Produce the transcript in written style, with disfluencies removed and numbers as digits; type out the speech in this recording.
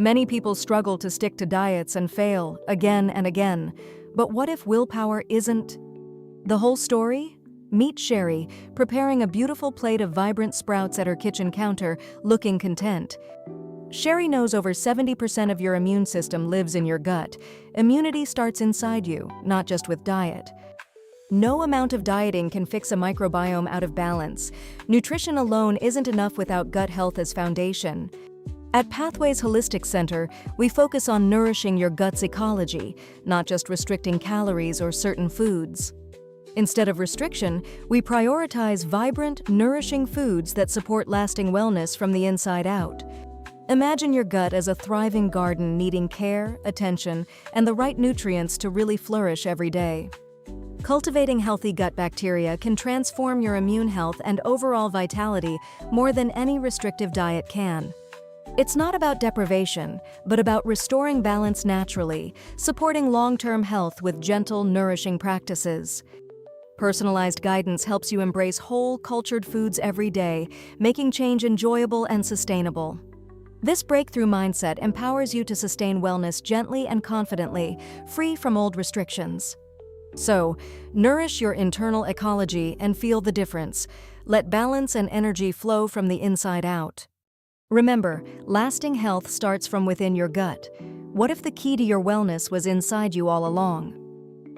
Many people struggle to stick to diets and fail again and again. But what if willpower isn't the whole story? Meet Sherry, preparing a beautiful plate of vibrant sprouts at her kitchen counter, looking content. Sherry knows over 70% of your immune system lives in your gut. Immunity starts inside you, not just with diet. No amount of dieting can fix a microbiome out of balance. Nutrition alone isn't enough without gut health as foundation. At Pathways Holistic Center, we focus on nourishing your gut's ecology, not just restricting calories or certain foods. Instead of restriction, we prioritize vibrant, nourishing foods that support lasting wellness from the inside out. Imagine your gut as a thriving garden needing care, attention, and the right nutrients to really flourish every day. Cultivating healthy gut bacteria can transform your immune health and overall vitality more than any restrictive diet can. It's not about deprivation, but about restoring balance naturally, supporting long-term health with gentle, nourishing practices. Personalized guidance helps you embrace whole, cultured foods every day, making change enjoyable and sustainable. This breakthrough mindset empowers you to sustain wellness gently and confidently, free from old restrictions. So, nourish your internal ecology and feel the difference. Let balance and energy flow from the inside out. Remember, lasting health starts from within your gut. What if the key to your wellness was inside you all along?